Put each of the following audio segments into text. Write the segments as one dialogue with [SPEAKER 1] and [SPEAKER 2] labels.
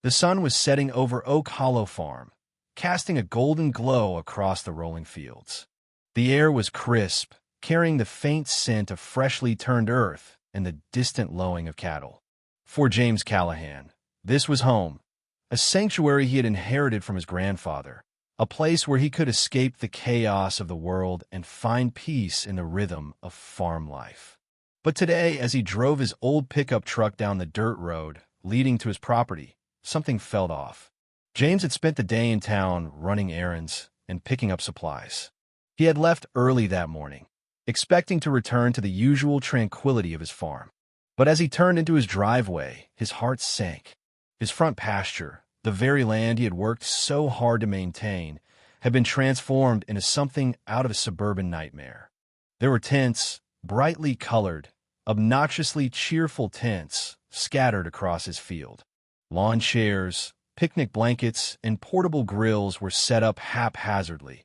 [SPEAKER 1] The sun was setting over Oak Hollow Farm, casting a golden glow across the rolling fields. The air was crisp, carrying the faint scent of freshly turned earth and the distant lowing of cattle. For James Callahan, this was home, a sanctuary he had inherited from his grandfather, a place where he could escape the chaos of the world and find peace in the rhythm of farm life. But today, as he drove his old pickup truck down the dirt road leading to his property, something felt off. James had spent the day in town running errands and picking up supplies. He had left early that morning, expecting to return to the usual tranquility of his farm. But as he turned into his driveway, his heart sank. His front pasture, the very land he had worked so hard to maintain, had been transformed into something out of a suburban nightmare. There were tents, brightly colored, obnoxiously cheerful tents, scattered across his field. Lawn chairs, picnic blankets, and portable grills were set up haphazardly,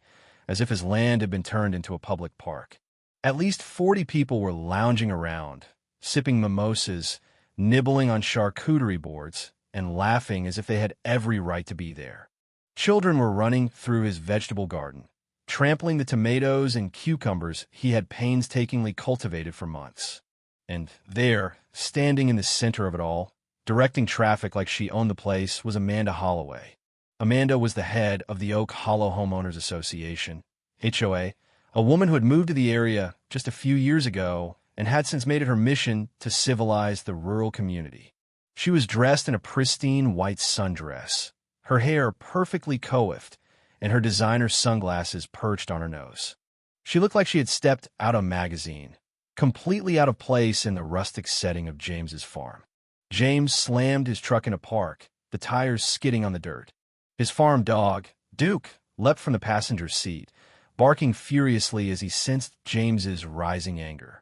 [SPEAKER 1] as if his land had been turned into a public park. At least 40 people were lounging around, sipping mimosas, nibbling on charcuterie boards, and laughing as if they had every right to be there. Children were running through his vegetable garden, trampling the tomatoes and cucumbers he had painstakingly cultivated for months. And there, standing in the center of it all, directing traffic like she owned the place, was Amanda Holloway. Amanda was the head of the Oak Hollow Homeowners Association, HOA, a woman who had moved to the area just a few years ago and had since made it her mission to civilize the rural community. She was dressed in a pristine white sundress, her hair perfectly coiffed, and her designer sunglasses perched on her nose. She looked like she had stepped out of a magazine, completely out of place in the rustic setting of James's farm. James slammed his truck into park, the tires skidding on the dirt. His farm dog, Duke, leapt from the passenger seat, barking furiously as he sensed James's rising anger.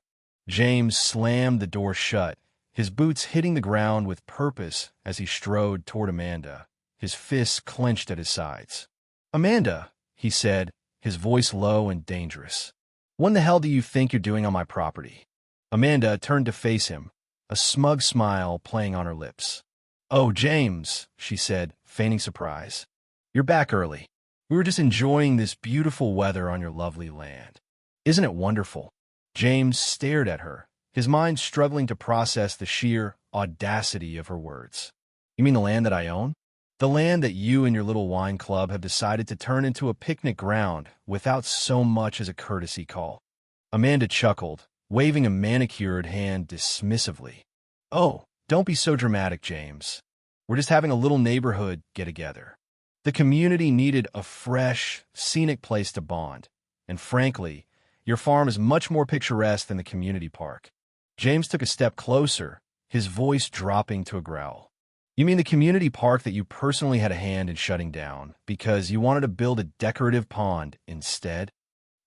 [SPEAKER 1] James slammed the door shut, his boots hitting the ground with purpose as he strode toward Amanda, his fists clenched at his sides. "Amanda," he said, his voice low and dangerous. "What the hell do you think you're doing on my property?" Amanda turned to face him, a smug smile playing on her lips. "Oh, James," she said, feigning surprise. "You're back early. We were just enjoying this beautiful weather on your lovely land. Isn't it wonderful?" James stared at her, his mind struggling to process the sheer audacity of her words. "You mean the land that I own? The land that you and your little wine club have decided to turn into a picnic ground without so much as a courtesy call?" Amanda chuckled, waving a manicured hand dismissively. "Oh, don't be so dramatic, James. We're just having a little neighborhood get-together. The community needed a fresh, scenic place to bond, and frankly, your farm is much more picturesque than the community park." James took a step closer, his voice dropping to a growl. "You mean the community park that you personally had a hand in shutting down because you wanted to build a decorative pond instead?"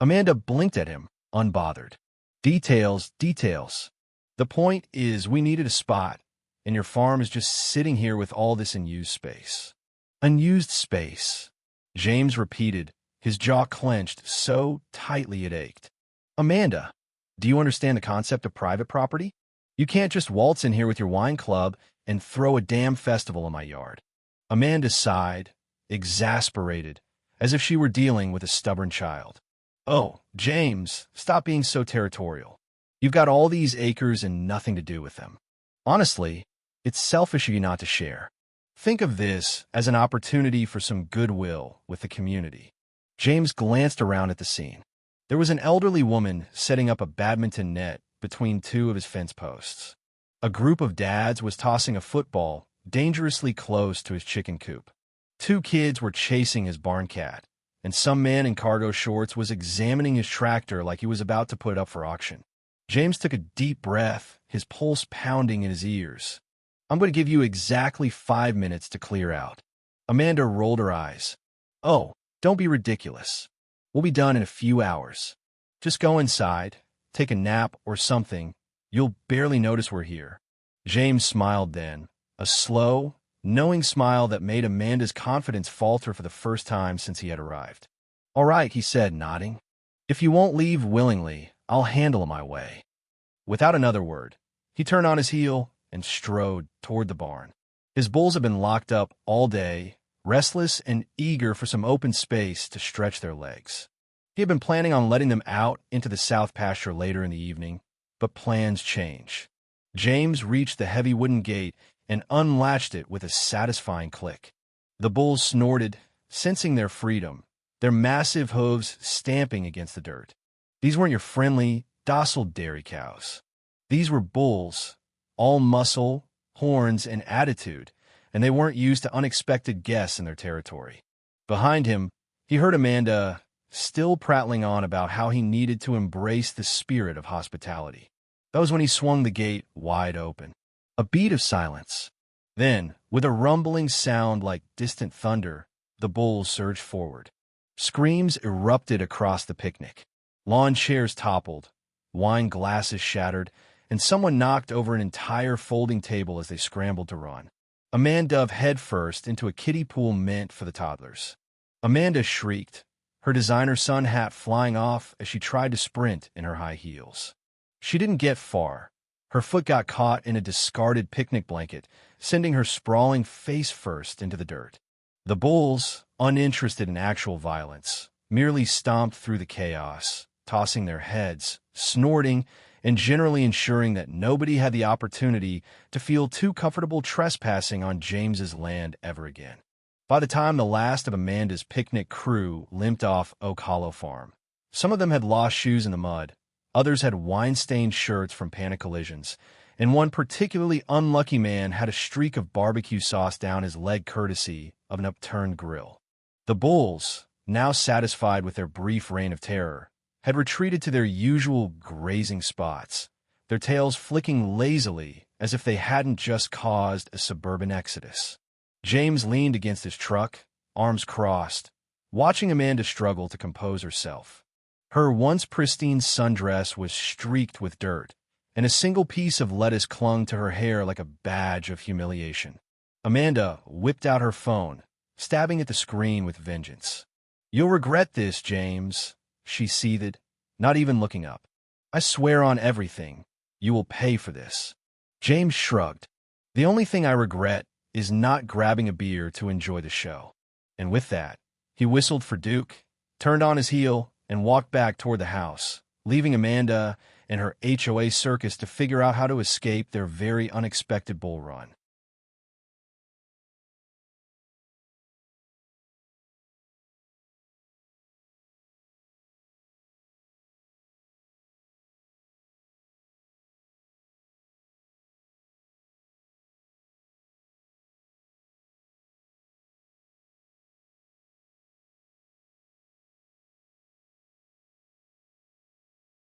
[SPEAKER 1] Amanda blinked at him, unbothered. "Details, details. The point is we needed a spot, and your farm is just sitting here with all this unused space." "Unused space," James repeated, his jaw clenched so tightly it ached. "Amanda, do you understand the concept of private property? You can't just waltz in here with your wine club and throw a damn festival in my yard." Amanda sighed, exasperated, as if she were dealing with a stubborn child. "Oh, James, stop being so territorial. You've got all these acres and nothing to do with them. Honestly, it's selfish of you not to share. Think of this as an opportunity for some goodwill with the community." James glanced around at the scene. There was an elderly woman setting up a badminton net between two of his fence posts. A group of dads was tossing a football dangerously close to his chicken coop. Two kids were chasing his barn cat, and some man in cargo shorts was examining his tractor like he was about to put it up for auction. James took a deep breath, his pulse pounding in his ears. "I'm going to give you exactly 5 minutes to clear out." Amanda rolled her eyes. "Oh, don't be ridiculous. We'll be done in a few hours. Just go inside, take a nap or something. You'll barely notice we're here." James smiled then, a slow, knowing smile that made Amanda's confidence falter for the first time since he had arrived. "All right," he said, nodding. "If you won't leave willingly, I'll handle it my way." Without another word, he turned on his heel and strode toward the barn. His bulls had been locked up all day, restless and eager for some open space to stretch their legs. He had been planning on letting them out into the south pasture later in the evening, but plans change. James reached the heavy wooden gate and unlatched it with a satisfying click. The bulls snorted, sensing their freedom, their massive hooves stamping against the dirt. These weren't your friendly, docile dairy cows. These were bulls, all muscle, horns, and attitude, and they weren't used to unexpected guests in their territory. Behind him, he heard Amanda still prattling on about how he needed to embrace the spirit of hospitality. That was when he swung the gate wide open. A beat of silence. Then, with a rumbling sound like distant thunder, the bulls surged forward. Screams erupted across the picnic. Lawn chairs toppled, wine glasses shattered, and someone knocked over an entire folding table as they scrambled to run. Amanda dove headfirst into a kiddie pool meant for the toddlers. Amanda shrieked, her designer sun hat flying off as she tried to sprint in her high heels. She didn't get far. Her foot got caught in a discarded picnic blanket, sending her sprawling face first into the dirt. The bulls, uninterested in actual violence, merely stomped through the chaos, tossing their heads, snorting, and generally ensuring that nobody had the opportunity to feel too comfortable trespassing on James's land ever again. By the time the last of Amanda's picnic crew limped off Oak Hollow Farm, some of them had lost shoes in the mud, others had wine-stained shirts from panic collisions, and one particularly unlucky man had a streak of barbecue sauce down his leg courtesy of an upturned grill. The bulls, now satisfied with their brief reign of terror, had retreated to their usual grazing spots, their tails flicking lazily as if they hadn't just caused a suburban exodus. James leaned against his truck, arms crossed, watching Amanda struggle to compose herself. Her once pristine sundress was streaked with dirt, and a single piece of lettuce clung to her hair like a badge of humiliation. Amanda whipped out her phone, stabbing at the screen with vengeance. "You'll regret this, James," she seethed, not even looking up. "I swear on everything, you will pay for this." James shrugged. "The only thing I regret is not grabbing a beer to enjoy the show." And with that, he whistled for Duke, turned on his heel, and walked back toward the house, leaving Amanda and her HOA circus to figure out how to escape their very unexpected bull run.